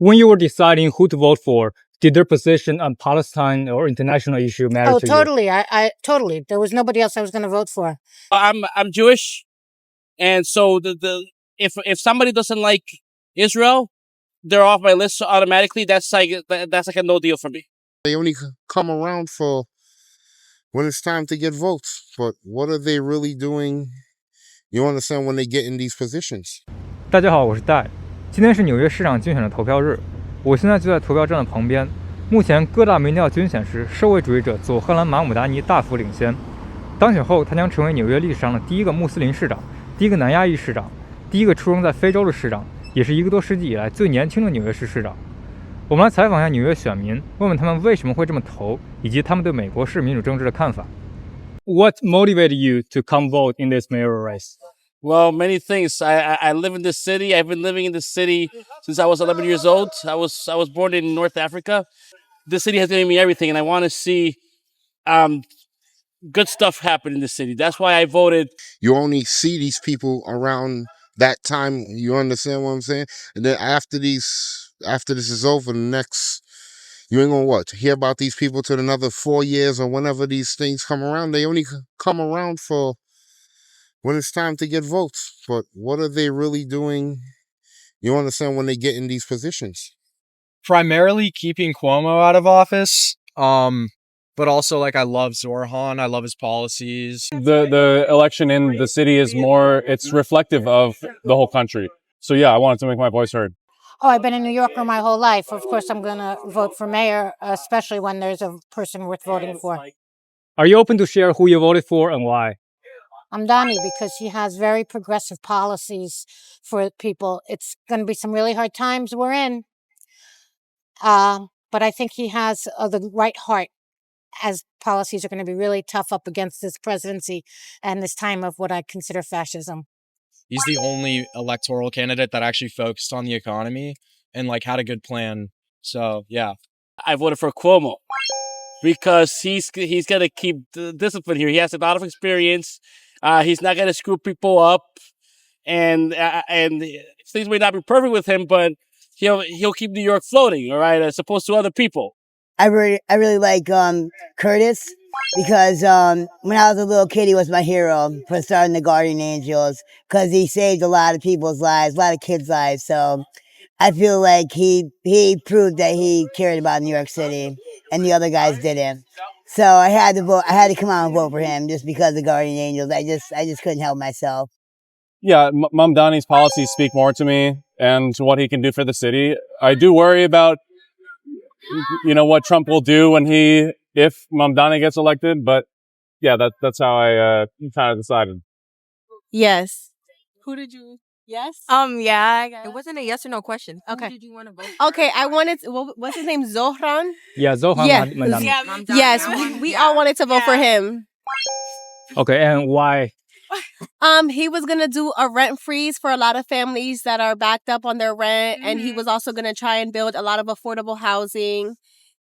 When you were deciding who to vote for, did their position on Palestine or international issue matter to totally. I totally. There was nobody else I was going to vote for. I'm Jewish, and so if somebody doesn't like Israel, they're off my list automatically. That's like a no deal for me. They only come around for when it's time to get votes. But what are they really doing? You understand when they get in these positions? 大家好，我是戴。今天是纽约市长竞选的投票日，我现在就在投票站的旁边。目前各大民调均显示，社会主义者佐赫兰·马姆达尼大幅领先。当选后，他将成为纽约历史上的第一个穆斯林市长，第一个南亚裔市长，第一个出生在非洲的市长，也是一个多世纪以来最年轻的纽约市市长。我们来采访一下纽约选民，问问他们为什么会这么投，以及他们对美国式民主政治的看法。What motivated you to come vote in this mayoral race? Well, many things. I live in this city. I've been living in this city since I was 11 years old. I was born in North Africa. This city has given me everything, and I want to see good stuff happen in the city. That's why I voted. You only see these people around that time. You understand what I'm saying? And then after this is over, you ain't gonna hear about these people till another 4 years or whenever these things come around. They only come around for when it's time to get votes. But what are they really doing? You understand when they get in these positions? Primarily keeping Cuomo out of office. But also, I love Zohran. I love his policies. The election in the city is it's reflective of the whole country. So yeah, I wanted to make my voice heard. Oh, I've been a New Yorker my whole life. Of course, I'm going to vote for mayor, especially when there's a person worth voting for. Are you open to share who you voted for and why? Mamdani, because he has very progressive policies for people. It's going to be some really hard times we're in. But I think he has the right heart, as policies are going to be really tough up against this presidency and this time of what I consider fascism. He's the only electoral candidate that actually focused on the economy and had a good plan. So yeah, I voted for Cuomo because he's gonna keep the discipline here. He has a lot of experience. He's not gonna screw people up, and things may not be perfect with him, but he'll keep New York floating. All right, as opposed to other people. I really like Curtis because when I was a little kid, he was my hero for starting the Guardian Angels because he saved a lot of people's lives, a lot of kids' lives. So I feel like he proved that he cared about New York City and the other guys didn't. So I had to vote. I had to come out and vote for him just because of Guardian Angels. I just couldn't help myself. Yeah, Mamdani's policies speak more to me and to what he can do for the city. I do worry about what Trump will do if Mamdani gets elected, but yeah, that's how I kind of decided. Yes. Who did you? Yes. Yeah. It wasn't a yes or no question. Okay. Who did you want to vote for? Okay, I wanted. What's his name? Zohran. Yeah, Zohran Mamdani. Yes, we all wanted to vote for him. Okay, and why? He was gonna do a rent freeze for a lot of families that are backed up on their rent, and he was also gonna try and build a lot of affordable housing.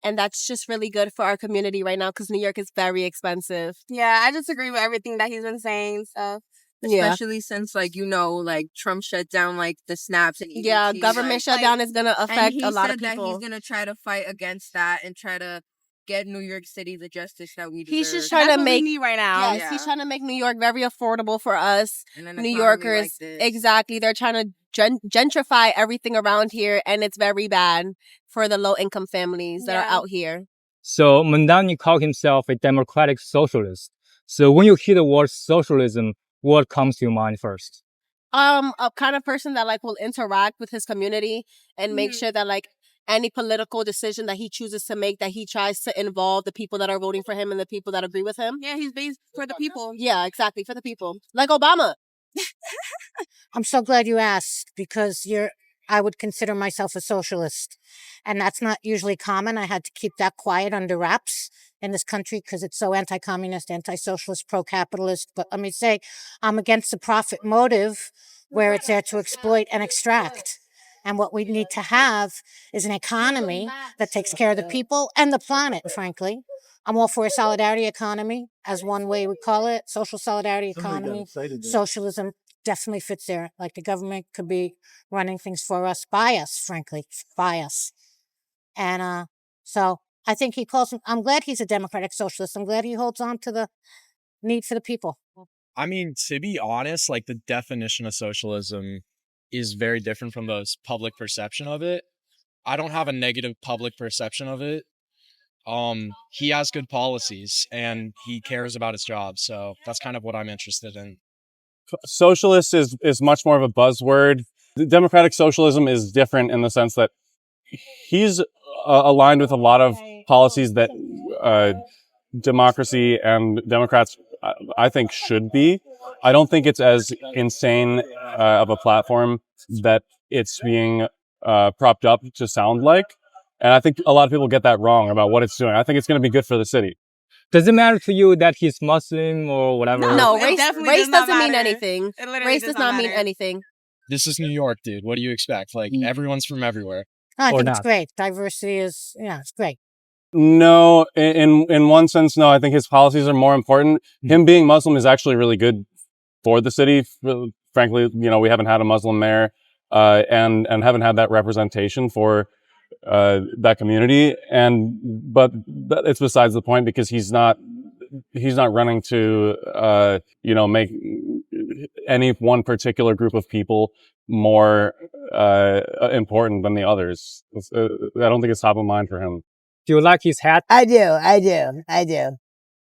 And that's just really good for our community right now because New York is very expensive. Yeah, I just agree with everything that he's been saying. So, especially since Trump shut down the snaps and EBT, government shutdown is gonna affect a lot of people. And he said that he's gonna try to fight against that and try to get New York City the justice that we deserve. He's just trying to make me right now. Yes, he's trying to make New York very affordable for us New Yorkers. Exactly, they're trying to gentrify everything around here, and it's very bad for the low-income families that are out here. So Mamdani called himself a democratic socialist. So when you hear the word socialism, what comes to your mind first? A kind of person that will interact with his community and make sure that any political decision that he chooses to make, that he tries to involve the people that are voting for him and the people that agree with him. Yeah, he's based for the people. Yeah, exactly, for the people. Like Obama. I'm so glad you asked because I would consider myself a socialist. And that's not usually common. I had to keep that quiet under wraps in this country because it's so anti-communist, anti-socialist, pro-capitalist. But let me say, I'm against the profit motive where it's there to exploit and extract. And what we need to have is an economy that takes care of the people and the planet, frankly. I'm all for a solidarity economy, as one way we call it, social solidarity economy, socialism. definitely fits there. Like the government could be running things for us, by us, frankly, by us. And so I think he calls him, I'm glad he's a democratic socialist. I'm glad he holds on to the need for the people. I mean, to be honest, like the definition of socialism is very different from the public perception of it. I don't have a negative public perception of it. He has good policies and he cares about his job. So that's kind of what I'm interested in. Socialist is much more of a buzzword. Democratic socialism is different in the sense that he's aligned with a lot of policies that democracy and Democrats, I think, should be. I don't think it's as insane of a platform that it's being propped up to sound like. And I think a lot of people get that wrong about what it's doing. I think it's going to be good for the city. Does it matter to you that he's Muslim or whatever? No, It race definitely does not doesn't mean matter. anything. It literally Race does not mean matter. anything. This is New York, dude. What do you expect? Like, everyone's from everywhere. I Or think it's not. great. Diversity is, it's great. No, in one sense, no. I think his policies are more important. Him being Muslim is actually really good for the city. Frankly, we haven't had a Muslim mayor, and haven't had that representation for that community. But it's besides the point because he's not running to make any one particular group of people more important than the others. I don't think it's top of mind for him. Do you like his hat? I do.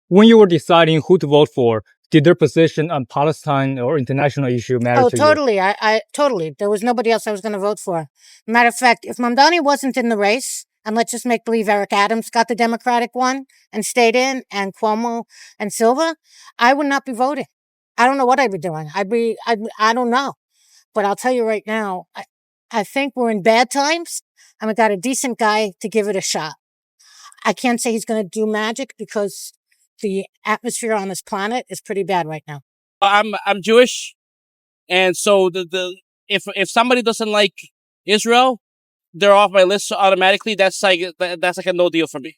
When you were deciding who to vote for, did their position on Palestine or international issue matter to you? Totally. I totally. There was nobody else I was going to vote for. Matter of fact, if Mamdani wasn't in the race, and let's just make believe Eric Adams got the Democratic one and stayed in, and Cuomo and Silva, I would not be voting. I don't know what I'd be doing. I don't know. But I'll tell you right now, I think we're in bad times, and we got a decent guy to give it a shot. I can't say he's going to do magic because the atmosphere on this planet is pretty bad right now. I'm Jewish, and so if somebody doesn't like Israel, they're off my list automatically. That's like a no deal for me.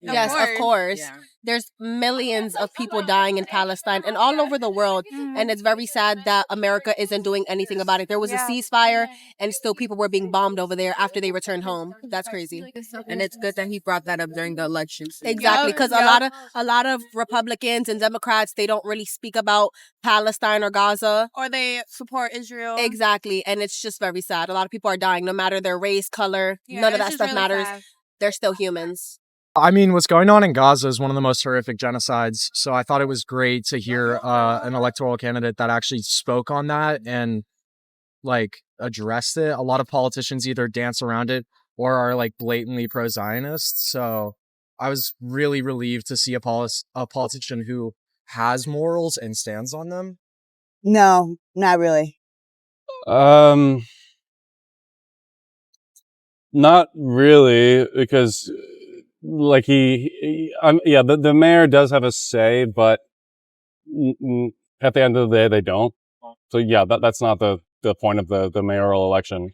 Yes, of course. Yeah. There's millions of people dying in Palestine and all over the world. And it's very sad that America isn't doing anything about it. There was a ceasefire and still people were being bombed over there after they returned home. That's crazy. And it's good that he brought that up during the elections. Exactly, because a lot of Republicans and Democrats, they don't really speak about Palestine or Gaza. Or they support Israel. Exactly, and it's just very sad. A lot of people are dying, no matter their race, color, none of that stuff matters. They're still humans. I mean, what's going on in Gaza is one of the most horrific genocides. So I thought it was great to hear an electoral candidate that actually spoke on that and addressed it. A lot of politicians either dance around it or are blatantly pro-Zionist. So I was really relieved to see a politician who has morals and stands on them. No, not really. Not really, because the mayor does have a say, but at the end of the day, they don't. So yeah, that's not the point of the mayoral election.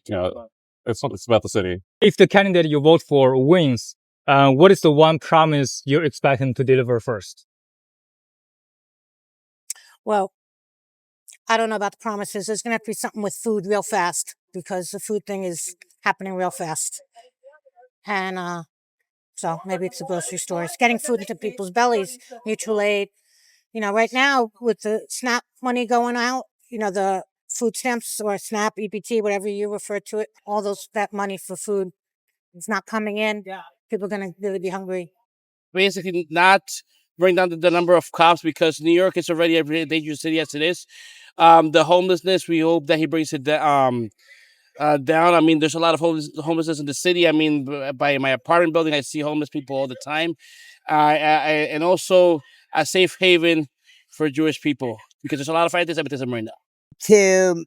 It's about the city. If the candidate you vote for wins, what is the one promise you expect him to deliver first? Well, I don't know about the promises. There's going to have to be something with food real fast because the food thing is happening real fast. And so maybe it's the grocery stores, getting food into people's bellies, mutual aid. Right now with the SNAP money going out, the food stamps or SNAP, EBT, whatever you refer to it, that money for food is not coming in. Yeah. People are going to really be hungry. Basically, not bring down the number of cops because New York is already a very dangerous city as it is. The homelessness, we hope that he brings it down. I mean, there's a lot of homelessness in the city. I mean, by my apartment building, I see homeless people all the time. And also a safe haven for Jewish people because there's a lot of anti-Semitism right now. To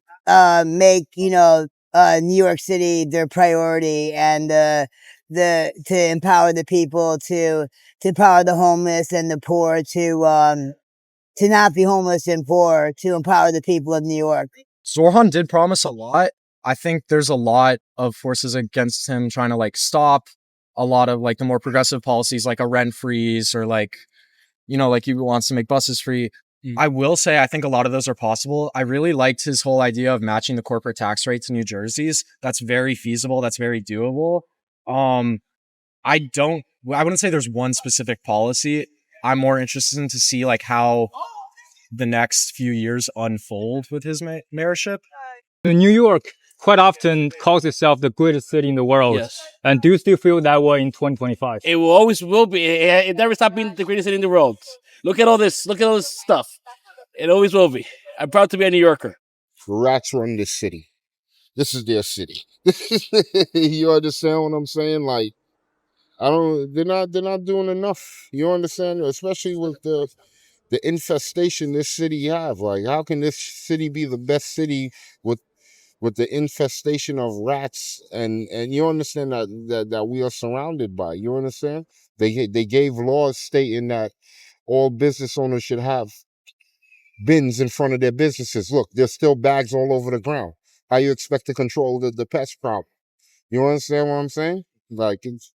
make New York City their priority and to empower the people, to empower the homeless and the poor, to not be homeless and poor, to empower the people of New York. Zohran did promise a lot. I think there's a lot of forces against him trying to stop a lot of the more progressive policies like a rent freeze or he wants to make buses free. I will say I think a lot of those are possible. I really liked his whole idea of matching the corporate tax rate to New Jersey's. That's very feasible. That's very doable. I wouldn't say there's one specific policy. I'm more interested in to see like how the next few years unfold with his mayorship. New York quite often calls itself the greatest city in the world. Yes. And do you still feel that way in 2025? It will be. It never stopped being the greatest city in the world. Look at all this. Look at all this stuff. It always will be. I'm proud to be a New Yorker. Rats run this city. This is their city. You understand what I'm saying? Like, they're not doing enough. You understand? Especially with the infestation this city have. Like, how can this city be the best city with the infestation of rats? And you understand that we are surrounded by. You understand? They gave laws stating that all business owners should have bins in front of their businesses. Look, there's still bags all over the ground. How you expect to control the pest problem? You understand what I'm saying? Like, it's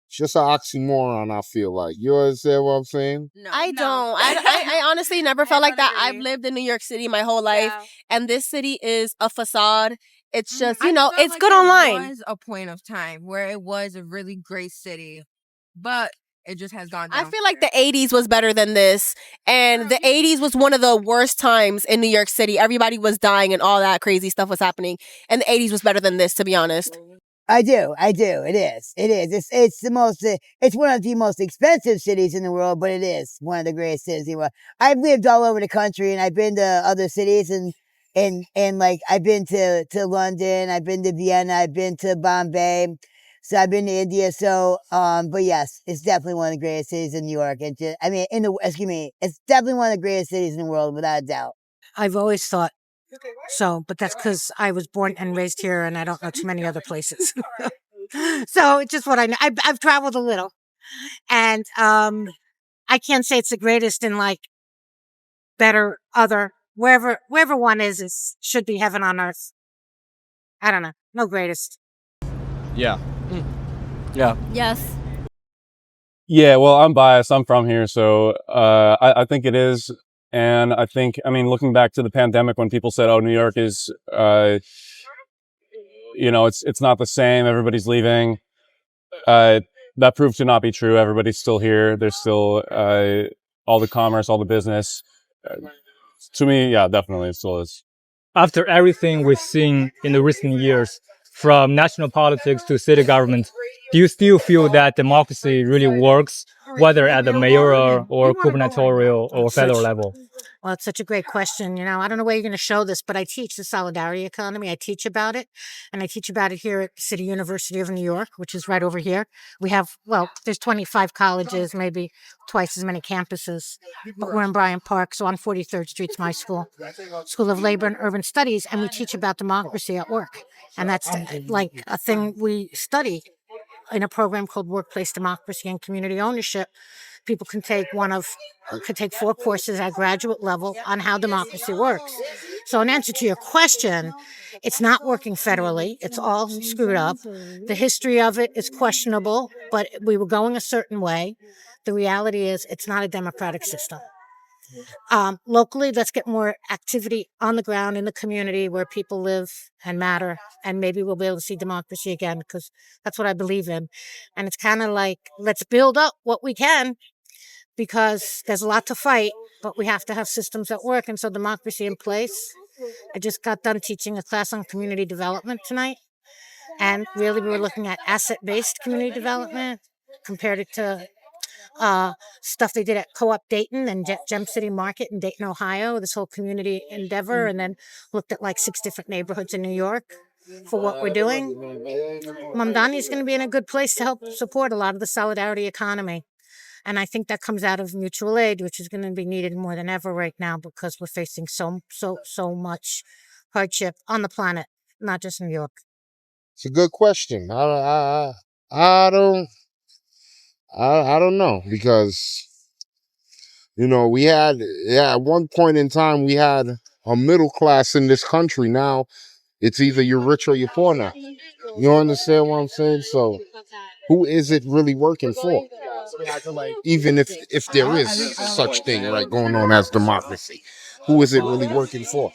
just an oxymoron, I feel like. You understand what I'm saying? No, I don't. I honestly never felt like that. I've lived in New York City my whole life, and this city is a facade. It's just, I felt it's like good there online. was a point of time where it was a really great city, but it just has gone down. I feel like the 80s was better than this, and the 80s was one of the worst times in New York City. Everybody was dying and all that crazy stuff was happening, and the 80s was better than this, to be honest. I do. It is. It's the most, it's one of the most expensive cities in the world, but it is one of the greatest cities in the world. I've lived all over the country, and I've been to other cities, and like, I've been to London, I've been to Vienna, I've been to Bombay. So I've been to India. So, but yes, it's definitely one of the greatest cities in New York. It's definitely one of the greatest cities in the world, without a doubt. I've always thought so, but that's because I was born and raised here and I don't know too many other places. So it's just what I know. I've traveled a little, and I can't say it's the greatest in like better other, wherever one is should be heaven on earth. I don't know. No greatest. Yeah. Yeah. Yes. Yeah, well, I'm biased. I'm from here, so I think it is. And I mean, looking back to the pandemic when people said, "Oh, New York is, it's not the same. Everybody's leaving." That proved to not be true. Everybody's still here. There's still all the commerce, all the business. To me, yeah, definitely, it still is. After everything we've seen in the recent years, from national politics to city government, do you still feel that democracy really works, whether at the mayoral or gubernatorial or federal level? Well, it's such a great question. I don't know where you're going to show this, but I teach the solidarity economy. I teach about it, and I teach about it here at City University of New York, which is right over here. We have, there's 25 colleges, maybe twice as many campuses, but we're in Bryant Park, so on 43rd Street's my school, School of Labor and Urban Studies, and we teach about democracy at work. And that's like a thing we study in a program called Workplace Democracy and Community Ownership. People can take could take 4 courses at graduate level on how democracy works. So in answer to your question, it's not working federally. It's all screwed up. The history of it is questionable, but we were going a certain way. The reality is it's not a democratic system. Locally, let's get more activity on the ground in the community where people live and matter, and maybe we'll be able to see democracy again, because that's what I believe in. And it's kind of like, let's build up what we can, because there's a lot to fight, but we have to have systems that work, and so democracy in place. I just got done teaching a class on community development tonight, and really we were looking at asset-based community development, compared it to stuff they did at Co-op Dayton and Gem City Market in Dayton, Ohio, this whole community endeavor, and then looked at like 6 different neighborhoods in New York for what we're doing. Mamdani is going to be in a good place to help support a lot of the solidarity economy. And I think that comes out of mutual aid, which is going to be needed more than ever right now, because we're facing so much hardship on the planet, not just New York. It's a good question. I don't know, because we had at one point in time we had a middle class in this country. Now It's either you're rich or you're poor now. You understand what I'm saying? So who is it really working for? Even if there is such thing right going on as democracy, who is it really working for?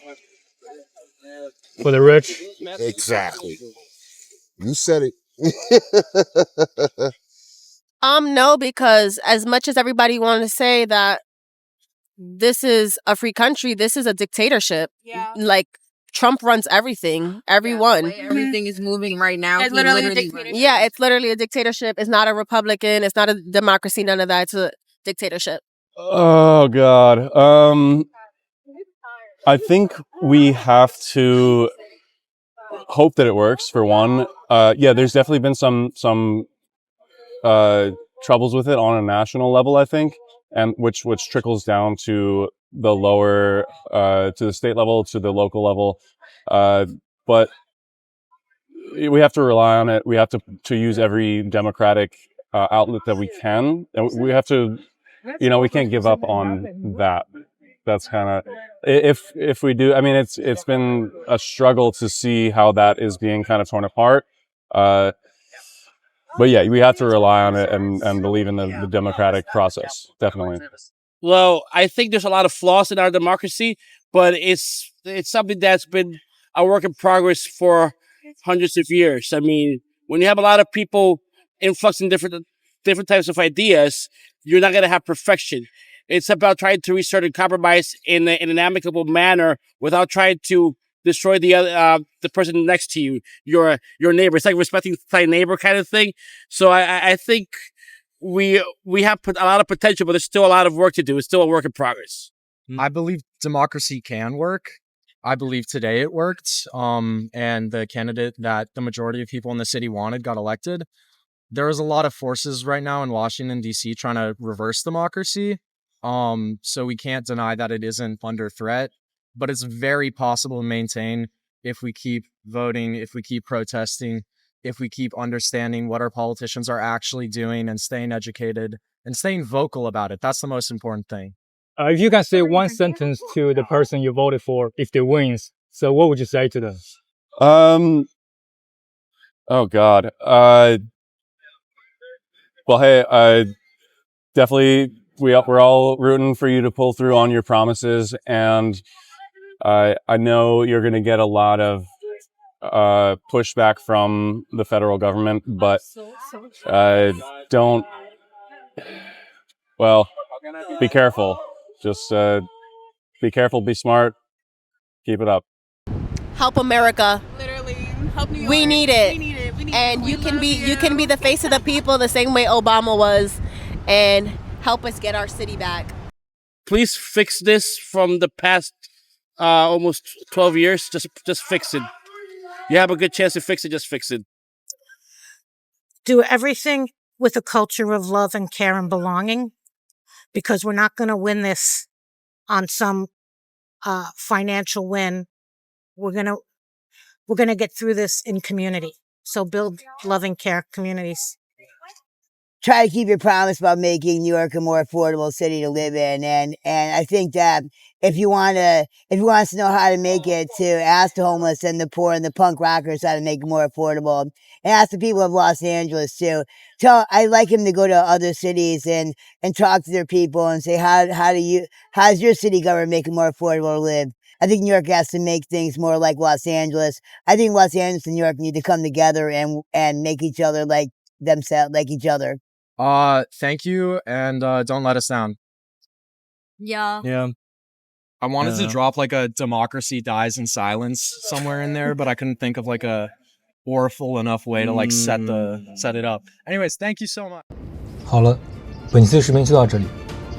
For the rich. Exactly. You said it. No, because as much as everybody wanted to say that this is a free country, this is a dictatorship. Yeah. Like, Trump runs everything, everyone. Yeah, everything is moving right now. It's literally it's literally a dictatorship. It's not a Republican. It's not a democracy. None of that. It's a dictatorship. Oh, God. I think we have to hope that it works, for one. Yeah, there's definitely been some troubles with it on a national level, I think, and which trickles down to the lower, to the state level, to the local level. But we have to rely on it. We have to use every democratic outlet that we can. And we have to, we can't give up on that. That's kind of, if we do, I mean, it's been a struggle to see how that is being kind of torn apart. But yeah, we have to rely on it and believe in the democratic process, definitely. Well, I think there's a lot of flaws in our democracy, but it's something that's been a work in progress for hundreds of years. I mean, when you have a lot of people influxing different types of ideas, you're not going to have perfection. It's about trying to reach certain compromise in an amicable manner without trying to destroy the person next to you, your neighbor. It's like respecting thy neighbor kind of thing. So I think we have a lot of potential, but there's still a lot of work to do. It's still a work in progress. I believe democracy can work. I believe today it worked. And the candidate that the majority of people in the city wanted got elected. There is a lot of forces right now in Washington, D.C. trying to reverse democracy. So we can't deny that it isn't under threat, but it's very possible to maintain if we keep voting, if we keep protesting, if we keep understanding what our politicians are actually doing and staying educated and staying vocal about it. That's the most important thing. If you can say one sentence to the person you voted for if they wins, so what would you say to them? Oh God. Well, hey, definitely we're all rooting for you to pull through on your promises, and I know you're going to get a lot of pushback from the federal government, but be careful. Just be careful, be smart, keep it up. Help America. Literally, help New York. We need it. We need it. We need And it. you can be the face of the people the same way Obama was, and help us get our city back. Please fix this from the past almost 12 years. Just fix it. You have a good chance to fix it. Just fix it. Do everything with a culture of love and care and belonging, because we're not going to win this on some financial win. We're gonna get through this in community. So build love and care communities. Try to keep your promise about making New York a more affordable city to live in. And I think that if you want to know how to make it, to ask the homeless and the poor and the punk rockers how to make it more affordable, and ask the people of Los Angeles too. I'd like him to go to other cities and talk to their people and say, how's your city government make it more affordable to live? I think New York has to make things more like Los Angeles. I think Los Angeles and New York need to come together and make each other like themselves, like each other. Thank you, and don't let us down. Yeah. I wanted to drop like a democracy dies in silence somewhere in there, but I couldn't think of like a orful enough way to like set it up. Anyways, thank you so much. 好了，本期的视频就到这里，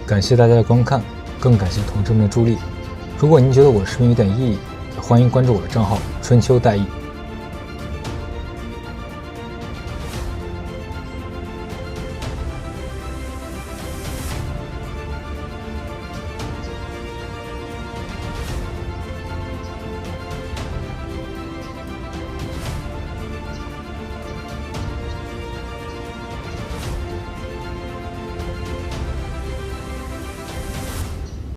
感谢大家的观看，更感谢同志们的助力。如果您觉得我的视频有点意义，也欢迎关注我的账号春秋大义。